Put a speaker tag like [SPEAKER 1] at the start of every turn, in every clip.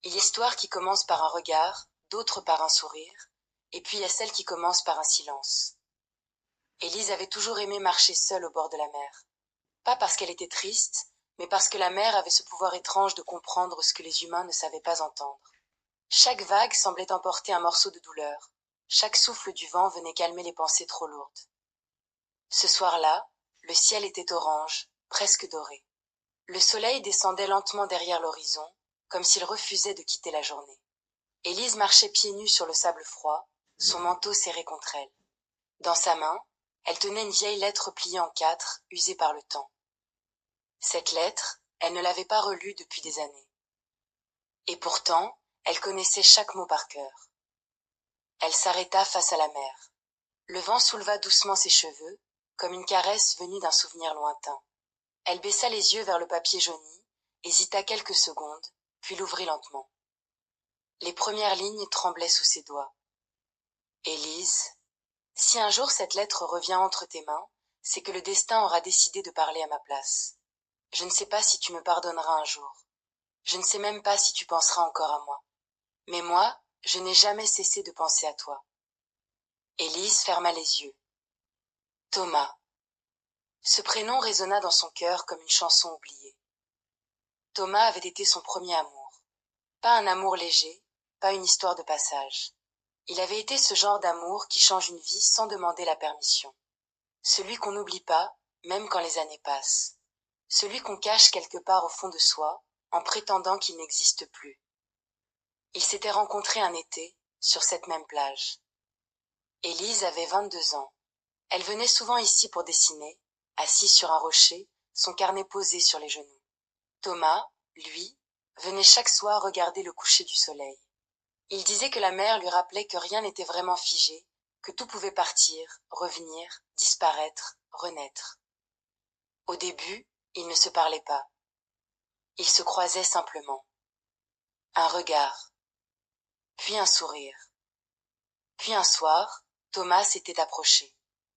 [SPEAKER 1] Il y a l'histoire qui commence par un regard, d'autres par un sourire, et puis il y a celle qui commence par un silence. Élise avait toujours aimé marcher seule au bord de la mer. Pas parce qu'elle était triste, mais parce que la mer avait ce pouvoir étrange de comprendre ce que les humains ne savaient pas entendre. Chaque vague semblait emporter un morceau de douleur. Chaque souffle du vent venait calmer les pensées trop lourdes. Ce soir-là, le ciel était orange, presque doré. Le soleil descendait lentement derrière l'horizon, comme s'il refusait de quitter la journée. Élise marchait pieds nus sur le sable froid, son manteau serré contre elle. Dans sa main, elle tenait une vieille lettre pliée en quatre, usée par le temps. Cette lettre, elle ne l'avait pas relue depuis des années. Et pourtant, elle connaissait chaque mot par cœur. Elle s'arrêta face à la mer. Le vent souleva doucement ses cheveux, comme une caresse venue d'un souvenir lointain. Elle baissa les yeux vers le papier jauni, hésita quelques secondes, puis l'ouvrit lentement. Les premières lignes tremblaient sous ses doigts. Élise, si un jour cette lettre revient entre tes mains, c'est que le destin aura décidé de parler à ma place. Je ne sais pas si tu me pardonneras un jour. Je ne sais même pas si tu penseras encore à moi. Mais moi, je n'ai jamais cessé de penser à toi. Élise ferma les yeux. Thomas. Ce prénom résonna dans son cœur comme une chanson oubliée. Thomas avait été son premier amour. Pas un amour léger, pas une histoire de passage. Il avait été ce genre d'amour qui change une vie sans demander la permission. Celui qu'on n'oublie pas, même quand les années passent. Celui qu'on cache quelque part au fond de soi, en prétendant qu'il n'existe plus. Ils s'étaient rencontrés un été, sur cette même plage. Élise avait 22 ans. Elle venait souvent ici pour dessiner, assise sur un rocher, son carnet posé sur les genoux. Thomas, lui, venait chaque soir regarder le coucher du soleil. Il disait que la mer lui rappelait que rien n'était vraiment figé, que tout pouvait partir, revenir, disparaître, renaître. Au début, ils ne se parlaient pas. Ils se croisaient simplement. Un regard, puis un sourire. Puis un soir, Thomas s'était approché.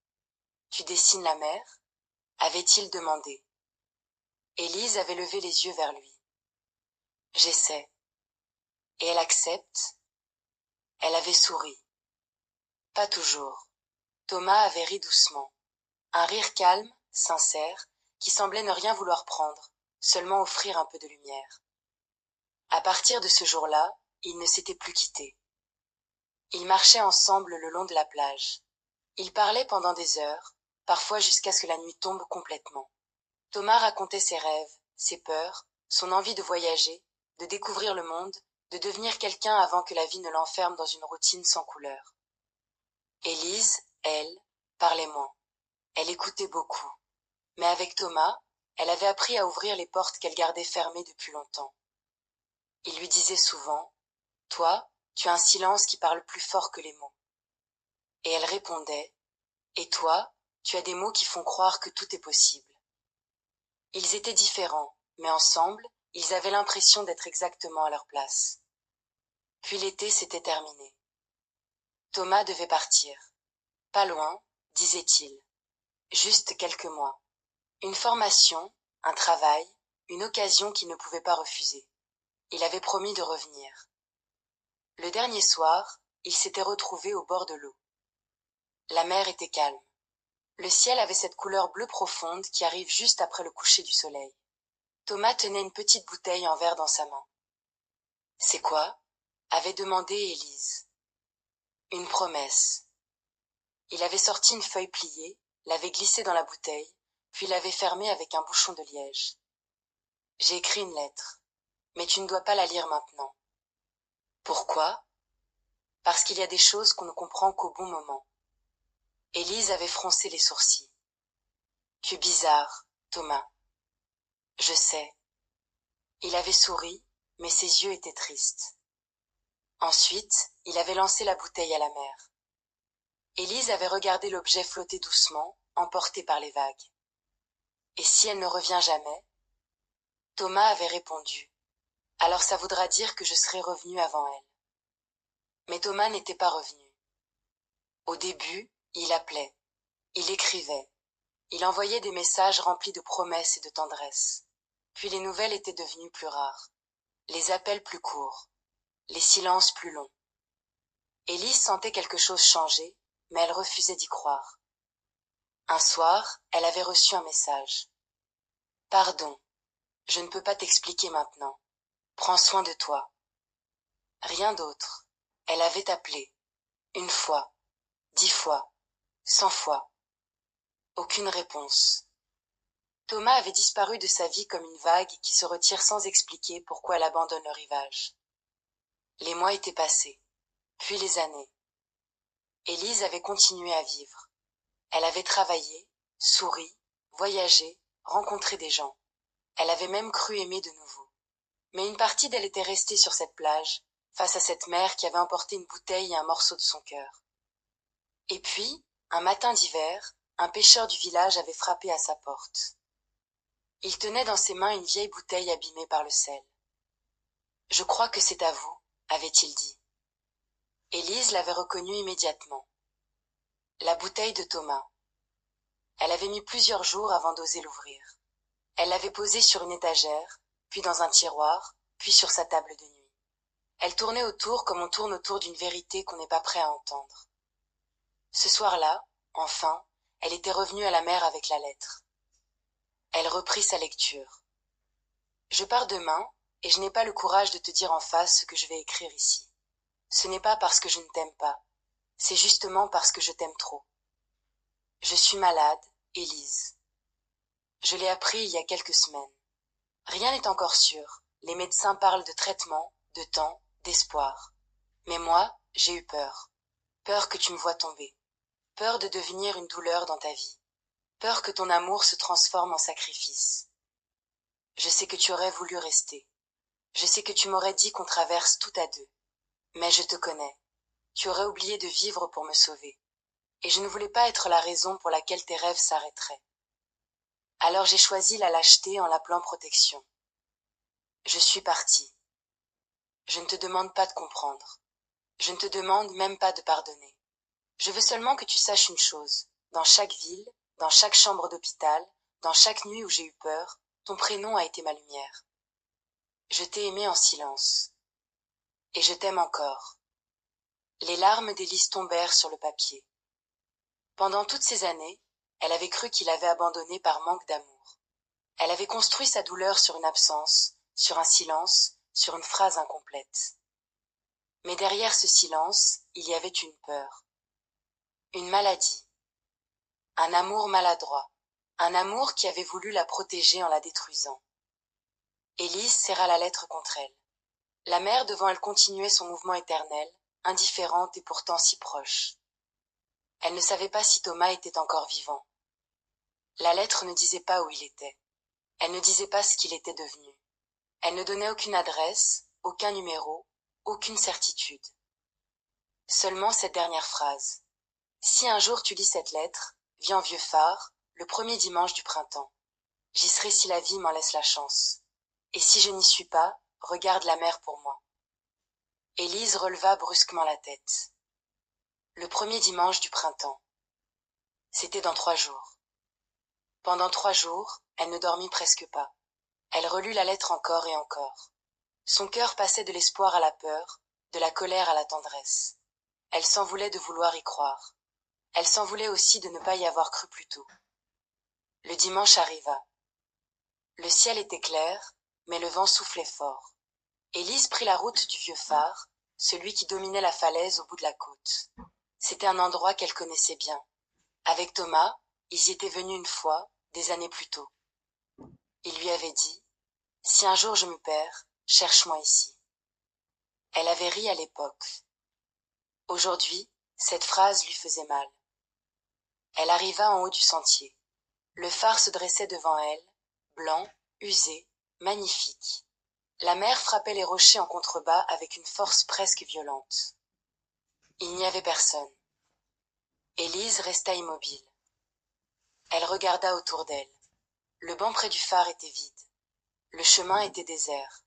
[SPEAKER 1] « Tu dessines la mer ?» avait-il demandé. Élise avait levé les yeux vers lui. « J'essaie. » Et elle accepte. Elle avait souri. Pas toujours. Thomas avait ri doucement. Un rire calme, sincère, qui semblait ne rien vouloir prendre, seulement offrir un peu de lumière. À partir de ce jour-là, ils ne s'étaient plus quittés. Ils marchaient ensemble le long de la plage. Ils parlaient pendant des heures, parfois jusqu'à ce que la nuit tombe complètement. Thomas racontait ses rêves, ses peurs, son envie de voyager, de découvrir le monde, de devenir quelqu'un avant que la vie ne l'enferme dans une routine sans couleur. Élise, elle, parlait moins. Elle écoutait beaucoup. Mais avec Thomas, elle avait appris à ouvrir les portes qu'elle gardait fermées depuis longtemps. Il lui disait souvent « Toi, tu as un silence qui parle plus fort que les mots. » Et elle répondait « Et toi, tu as des mots qui font croire que tout est possible. » Ils étaient différents, mais ensemble, ils avaient l'impression d'être exactement à leur place. Puis l'été s'était terminé. Thomas devait partir. Pas loin, disait-il. Juste quelques mois. Une formation, un travail, une occasion qu'il ne pouvait pas refuser. Il avait promis de revenir. Le dernier soir, ils s'étaient retrouvés au bord de l'eau. La mer était calme. Le ciel avait cette couleur bleue profonde qui arrive juste après le coucher du soleil. Thomas tenait une petite bouteille en verre dans sa main. « C'est quoi ?» avait demandé Élise. « Une promesse. » Il avait sorti une feuille pliée, l'avait glissée dans la bouteille, puis l'avait fermée avec un bouchon de liège. « J'ai écrit une lettre, mais tu ne dois pas la lire maintenant. » « Pourquoi ?» « Parce qu'il y a des choses qu'on ne comprend qu'au bon moment. » Élise avait froncé les sourcils. « Tu es bizarre, Thomas. » « Je sais. » Il avait souri, mais ses yeux étaient tristes. Ensuite, il avait lancé la bouteille à la mer. Élise avait regardé l'objet flotter doucement, emporté par les vagues. Et si elle ne revient jamais? Thomas avait répondu. Alors ça voudra dire que je serai revenu avant elle. Mais Thomas n'était pas revenu. Au début, il appelait, il écrivait, il envoyait des messages remplis de promesses et de tendresse. Puis les nouvelles étaient devenues plus rares, les appels plus courts. les silences plus longs. Élise sentait quelque chose changer, mais elle refusait d'y croire. Un soir, elle avait reçu un message. « Pardon, je ne peux pas t'expliquer maintenant. Prends soin de toi. » Rien d'autre. Elle avait appelé. 1 fois, 10 fois, 100 fois. Aucune réponse. Thomas avait disparu de sa vie comme une vague qui se retire sans expliquer pourquoi elle abandonne le rivage. Les mois étaient passés, puis les années. Élise avait continué à vivre. Elle avait travaillé, souri, voyagé, rencontré des gens. Elle avait même cru aimer de nouveau. Mais une partie d'elle était restée sur cette plage, face à cette mer qui avait emporté une bouteille et un morceau de son cœur. Et puis, un matin d'hiver, un pêcheur du village avait frappé à sa porte. Il tenait dans ses mains une vieille bouteille abîmée par le sel. « Je crois que c'est à vous, » avait-il dit. Élise l'avait reconnue immédiatement. La bouteille de Thomas. Elle avait mis plusieurs jours avant d'oser l'ouvrir. Elle l'avait posée sur une étagère, puis dans un tiroir, puis sur sa table de nuit. Elle tournait autour comme on tourne autour d'une vérité qu'on n'est pas prêt à entendre. Ce soir-là, enfin, elle était revenue à la mer avec la lettre. Elle reprit sa lecture. « Je pars demain, et je n'ai pas le courage de te dire en face ce que je vais écrire ici. Ce n'est pas parce que je ne t'aime pas, c'est justement parce que je t'aime trop. Je suis malade, Élise. Je l'ai appris il y a quelques semaines. Rien n'est encore sûr, les médecins parlent de traitement, de temps, d'espoir. Mais moi, j'ai eu peur. Peur que tu me vois tomber. Peur de devenir une douleur dans ta vie. Peur que ton amour se transforme en sacrifice. Je sais que tu aurais voulu rester. Je sais que tu m'aurais dit qu'on traverse tout à deux. Mais je te connais. Tu aurais oublié de vivre pour me sauver. Et je ne voulais pas être la raison pour laquelle tes rêves s'arrêteraient. Alors j'ai choisi la lâcheté en l'appelant protection. Je suis partie. Je ne te demande pas de comprendre. Je ne te demande même pas de pardonner. Je veux seulement que tu saches une chose. Dans chaque ville, dans chaque chambre d'hôpital, dans chaque nuit où j'ai eu peur, ton prénom a été ma lumière. Je t'ai aimé en silence. Et je t'aime encore. » Les larmes d'Élise tombèrent sur le papier. Pendant toutes ces années, elle avait cru qu'il avait abandonné par manque d'amour. Elle avait construit sa douleur sur une absence, sur un silence, sur une phrase incomplète. Mais derrière ce silence, il y avait une peur. Une maladie. Un amour maladroit. Un amour qui avait voulu la protéger en la détruisant. Élise serra la lettre contre elle. La mer devant elle continuait son mouvement éternel, indifférente et pourtant si proche. Elle ne savait pas si Thomas était encore vivant. La lettre ne disait pas où il était. Elle ne disait pas ce qu'il était devenu. Elle ne donnait aucune adresse, aucun numéro, aucune certitude. Seulement cette dernière phrase. « Si un jour tu lis cette lettre, vis en Vieux-Phare, le premier dimanche du printemps. J'y serai si la vie m'en laisse la chance. Et si je n'y suis pas, regarde la mer pour moi. » Élise releva brusquement la tête. Le premier dimanche du printemps. C'était dans 3 jours. Pendant 3 jours, elle ne dormit presque pas. Elle relut la lettre encore et encore. Son cœur passait de l'espoir à la peur, de la colère à la tendresse. Elle s'en voulait de vouloir y croire. Elle s'en voulait aussi de ne pas y avoir cru plus tôt. Le dimanche arriva. Le ciel était clair, mais le vent soufflait fort. Élise prit la route du vieux phare, celui qui dominait la falaise au bout de la côte. C'était un endroit qu'elle connaissait bien. Avec Thomas, ils y étaient venus une fois, des années plus tôt. Il lui avait dit « Si un jour je me perds, cherche-moi ici. » Elle avait ri à l'époque. Aujourd'hui, cette phrase lui faisait mal. Elle arriva en haut du sentier. Le phare se dressait devant elle, blanc, usé, magnifique. La mer frappait les rochers en contrebas avec une force presque violente. Il n'y avait personne. Élise resta immobile. Elle regarda autour d'elle. Le banc près du phare était vide. Le chemin était désert.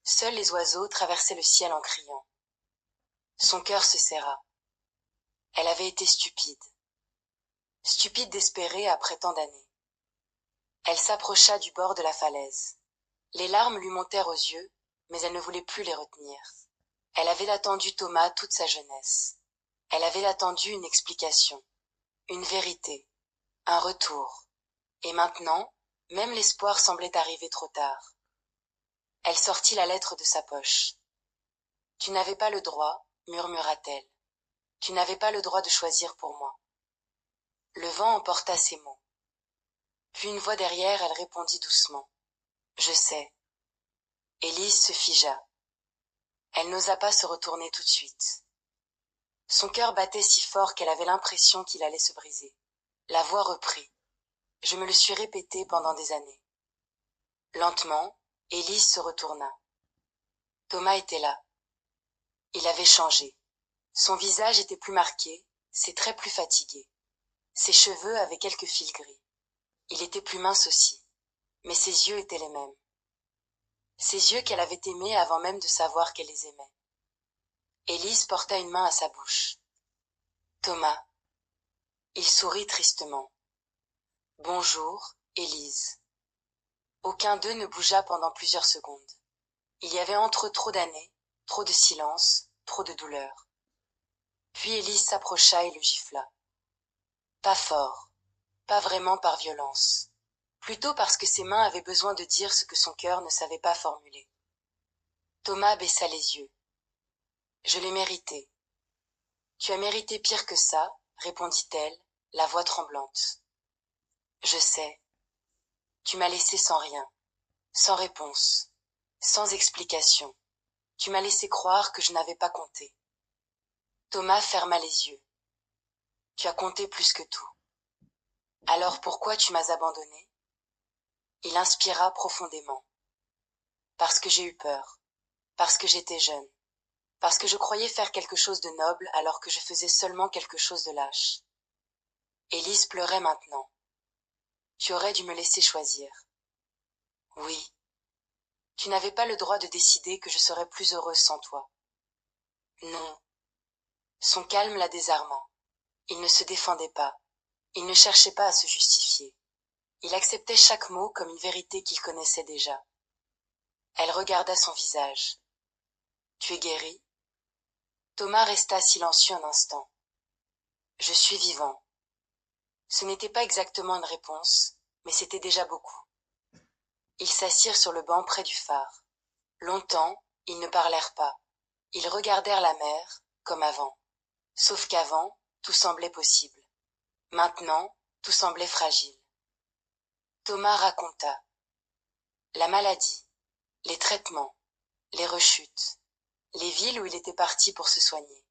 [SPEAKER 1] Seuls les oiseaux traversaient le ciel en criant. Son cœur se serra. Elle avait été stupide. Stupide d'espérer après tant d'années. Elle s'approcha du bord de la falaise. Les larmes lui montèrent aux yeux, mais elle ne voulait plus les retenir. Elle avait attendu Thomas toute sa jeunesse. Elle avait attendu une explication, une vérité, un retour. Et maintenant, même l'espoir semblait arriver trop tard. Elle sortit la lettre de sa poche. « Tu n'avais pas le droit, murmura-t-elle. Tu n'avais pas le droit de choisir pour moi. » Le vent emporta ces mots. Puis une voix derrière, elle répondit doucement. « Je sais. » Élise se figea. Elle n'osa pas se retourner tout de suite. Son cœur battait si fort qu'elle avait l'impression qu'il allait se briser. La voix reprit. Je me le suis répété pendant des années. Lentement, Élise se retourna. Thomas était là. Il avait changé. Son visage était plus marqué, ses traits plus fatigués. Ses cheveux avaient quelques fils gris. Il était plus mince aussi, mais ses yeux étaient les mêmes. Ses yeux qu'elle avait aimés avant même de savoir qu'elle les aimait. Élise porta une main à sa bouche. Thomas. Il sourit tristement. Bonjour, Élise. Aucun d'eux ne bougea pendant plusieurs secondes. Il y avait entre eux trop d'années, trop de silence, trop de douleur. Puis Élise s'approcha et le gifla. Pas fort, pas vraiment par violence, plutôt parce que ses mains avaient besoin de dire ce que son cœur ne savait pas formuler. Thomas baissa les yeux. Je l'ai mérité. Tu as mérité pire que ça, répondit-elle, la voix tremblante. Je sais. Tu m'as laissé sans rien, sans réponse, sans explication. Tu m'as laissé croire que je n'avais pas compté. Thomas ferma les yeux. Tu as compté plus que tout. Alors pourquoi tu m'as abandonné? Il inspira profondément. Parce que j'ai eu peur, parce que j'étais jeune, parce que je croyais faire quelque chose de noble alors que je faisais seulement quelque chose de lâche. Élise pleurait maintenant. Tu aurais dû me laisser choisir. Oui. Tu n'avais pas le droit de décider que je serais plus heureuse sans toi. Non. Son calme la désarma. Il ne se défendait pas. Il ne cherchait pas à se justifier. Il acceptait chaque mot comme une vérité qu'il connaissait déjà. Elle regarda son visage. Tu es guéri? Thomas resta silencieux un instant. Je suis vivant. Ce n'était pas exactement une réponse, mais c'était déjà beaucoup. Ils s'assirent sur le banc près du phare. Longtemps, ils ne parlèrent pas. Ils regardèrent la mer, comme avant. Sauf qu'avant, tout semblait possible. Maintenant, tout semblait fragile. Thomas raconta. La maladie, les traitements, les rechutes, les villes où il était parti pour se soigner,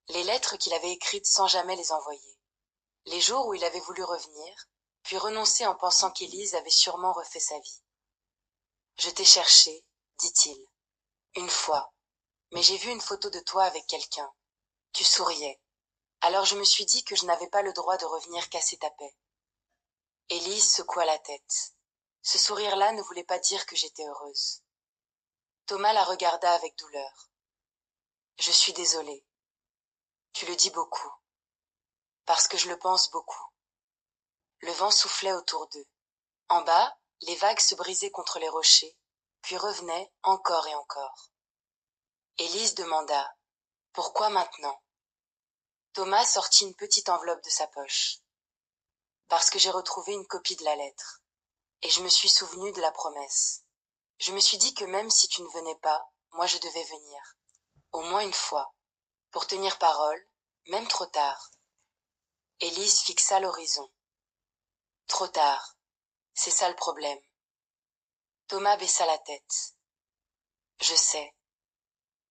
[SPEAKER 1] les lettres qu'il avait écrites sans jamais les envoyer, les jours où il avait voulu revenir, puis renoncer en pensant qu'Élise avait sûrement refait sa vie. Je t'ai cherché, dit-il, une fois, mais j'ai vu une photo de toi avec quelqu'un. Tu souriais. Alors je me suis dit que je n'avais pas le droit de revenir casser ta paix. Élise secoua la tête. Ce sourire-là ne voulait pas dire que j'étais heureuse. Thomas la regarda avec douleur. Je suis désolée. Tu le dis beaucoup. Parce que je le pense beaucoup. Le vent soufflait autour d'eux. En bas, les vagues se brisaient contre les rochers, puis revenaient encore et encore. Élise demanda « Pourquoi maintenant ?» Thomas sortit une petite enveloppe de sa poche. « Parce que j'ai retrouvé une copie de la lettre. Et je me suis souvenu de la promesse. Je me suis dit que même si tu ne venais pas, moi je devais venir. Au moins une fois. Pour tenir parole, même trop tard. » Élise fixa l'horizon. Trop tard. C'est ça le problème. Thomas baissa la tête. Je sais.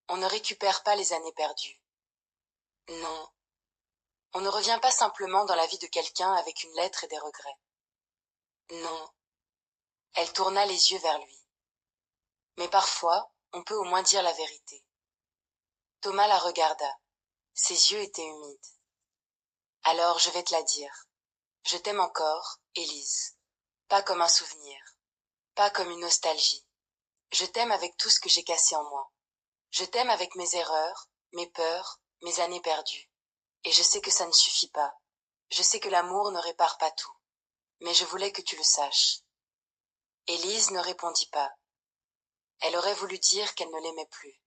[SPEAKER 1] On ne récupère pas les années perdues. Non. On ne revient pas simplement dans la vie de quelqu'un avec une lettre et des regrets. Non. Elle tourna les yeux vers lui. Mais parfois, on peut au moins dire la vérité. Thomas la regarda. Ses yeux étaient humides. Alors je vais te la dire. Je t'aime encore, Élise. Pas comme un souvenir. Pas comme une nostalgie. Je t'aime avec tout ce que j'ai cassé en moi. Je t'aime avec mes erreurs, mes peurs, mes années perdues. Et je sais que ça ne suffit pas. Je sais que l'amour ne répare pas tout. Mais je voulais que tu le saches. Élise ne répondit pas. Elle aurait voulu dire qu'elle ne l'aimait plus.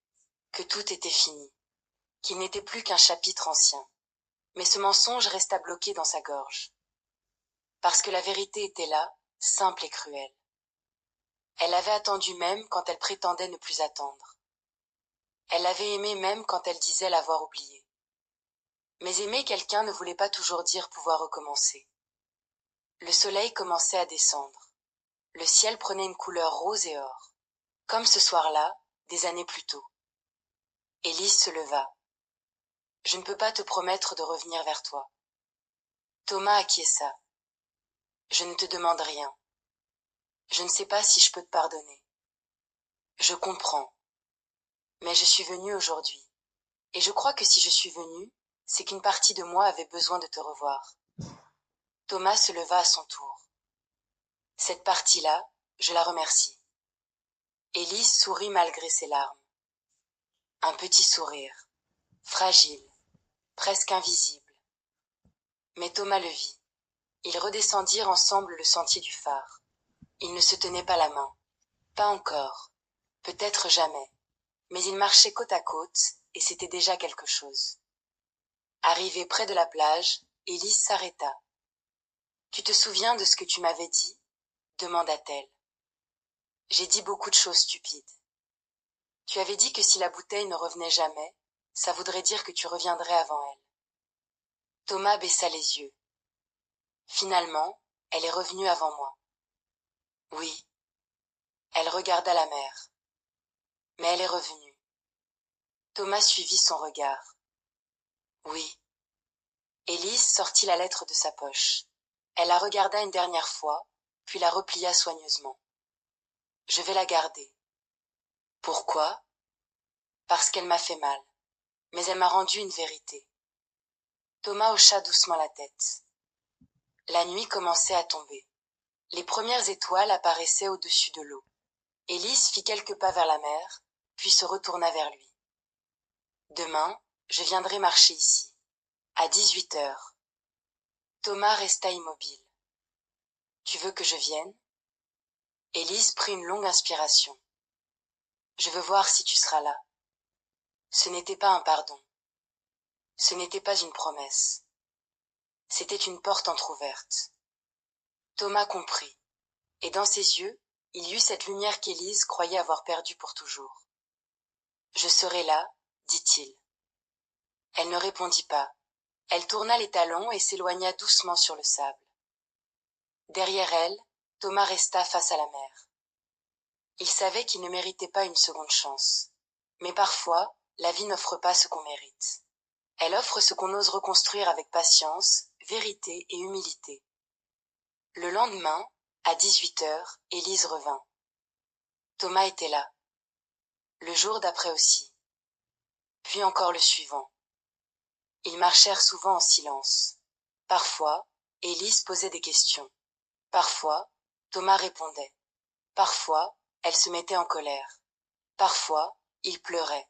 [SPEAKER 1] que tout était fini, qu'il n'était plus qu'un chapitre ancien. Mais ce mensonge resta bloqué dans sa gorge. Parce que la vérité était là, simple et cruelle. Elle avait attendu même quand elle prétendait ne plus attendre. Elle l'avait aimé même quand elle disait l'avoir oublié. Mais aimer quelqu'un ne voulait pas toujours dire pouvoir recommencer. Le soleil commençait à descendre. Le ciel prenait une couleur rose et or, comme ce soir-là, des années plus tôt. Élise se leva. « Je ne peux pas te promettre de revenir vers toi. » Thomas acquiesça. « Je ne te demande rien. Je ne sais pas si je peux te pardonner. Je comprends. Mais je suis venue aujourd'hui. Et je crois que si je suis venue, c'est qu'une partie de moi avait besoin de te revoir. » Thomas se leva à son tour. « Cette partie-là, je la remercie. » Élise sourit malgré ses larmes. Un petit sourire, fragile, presque invisible. Mais Thomas le vit. Ils redescendirent ensemble le sentier du phare. Ils ne se tenaient pas la main. Pas encore. Peut-être jamais. Mais ils marchaient côte à côte, et c'était déjà quelque chose. Arrivée près de la plage, Élise s'arrêta. « Tu te souviens de ce que tu m'avais dit ?» demanda-t-elle. « J'ai dit beaucoup de choses stupides. Tu avais dit que si la bouteille ne revenait jamais, ça voudrait dire que tu reviendrais avant elle. » Thomas baissa les yeux. Finalement, elle est revenue avant moi. Oui. Elle regarda la mer. Mais elle est revenue. Thomas suivit son regard. Oui. Élise sortit la lettre de sa poche. Elle la regarda une dernière fois, puis la replia soigneusement. Je vais la garder. Pourquoi? Parce qu'elle m'a fait mal. Mais elle m'a rendu une vérité. Thomas hocha doucement la tête. La nuit commençait à tomber. Les premières étoiles apparaissaient au-dessus de l'eau. Élise fit quelques pas vers la mer, puis se retourna vers lui. Demain, je viendrai marcher ici, à 18 heures. Thomas resta immobile. Tu veux que je vienne? Élise prit une longue inspiration. Je veux voir si tu seras là. Ce n'était pas un pardon. Ce n'était pas une promesse. C'était une porte entr'ouverte. Thomas comprit, et dans ses yeux, il y eut cette lumière qu'Élise croyait avoir perdue pour toujours. Je serai là, dit-il. Elle ne répondit pas. Elle tourna les talons et s'éloigna doucement sur le sable. Derrière elle, Thomas resta face à la mer. Il savait qu'il ne méritait pas une seconde chance. Mais parfois, la vie n'offre pas ce qu'on mérite. Elle offre ce qu'on ose reconstruire avec patience, vérité et humilité. Le lendemain, à 18 heures, Élise revint. Thomas était là. Le jour d'après aussi. Puis encore le suivant. Ils marchèrent souvent en silence. Parfois, Élise posait des questions. Parfois, Thomas répondait. Parfois, elle se mettait en colère. Parfois, il pleurait.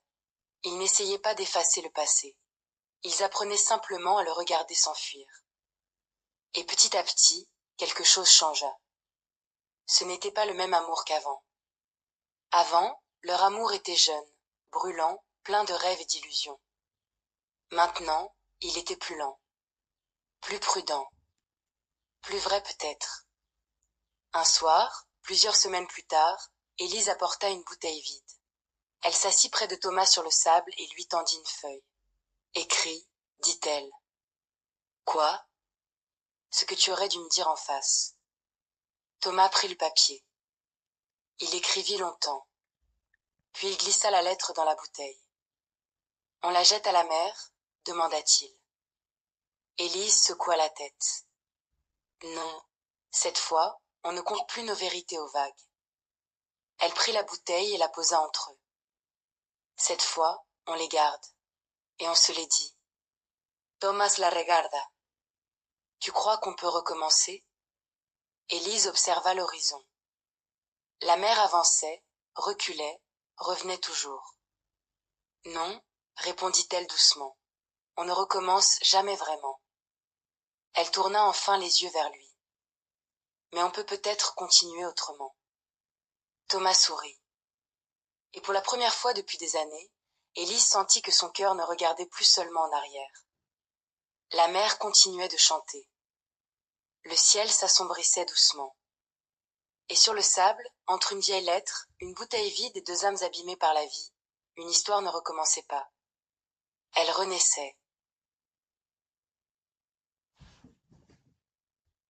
[SPEAKER 1] Ils n'essayaient pas d'effacer le passé. Ils apprenaient simplement à le regarder s'enfuir. Et petit à petit, quelque chose changea. Ce n'était pas le même amour qu'avant. Avant, leur amour était jeune, brûlant, plein de rêves et d'illusions. Maintenant, il était plus lent, plus prudent, plus vrai peut-être. Un soir, plusieurs semaines plus tard, Élise apporta une bouteille vide. Elle s'assit près de Thomas sur le sable et lui tendit une feuille. « Écris, dit-elle. »« Quoi ?» ?»« Ce que tu aurais dû me dire en face. » Thomas prit le papier. Il écrivit longtemps. Puis il glissa la lettre dans la bouteille. « On la jette à la mer ?» demanda-t-il. Élise secoua la tête. « Non, cette fois, on ne compte plus nos vérités aux vagues. » Elle prit la bouteille et la posa entre eux. « Cette fois, on les garde. Et on se les dit. Thomas la regarda. Tu crois qu'on peut recommencer ?» Élise observa l'horizon. La mer avançait, reculait, revenait toujours. « Non, répondit-elle doucement. On ne recommence jamais vraiment. » Elle tourna enfin les yeux vers lui. « Mais on peut peut-être continuer autrement. » Thomas sourit. Et pour la première fois depuis des années, Élise sentit que son cœur ne regardait plus seulement en arrière. La mer continuait de chanter. Le ciel s'assombrissait doucement. Et sur le sable, entre une vieille lettre, une bouteille vide et deux âmes abîmées par la vie, une histoire ne recommençait pas. Elle renaissait.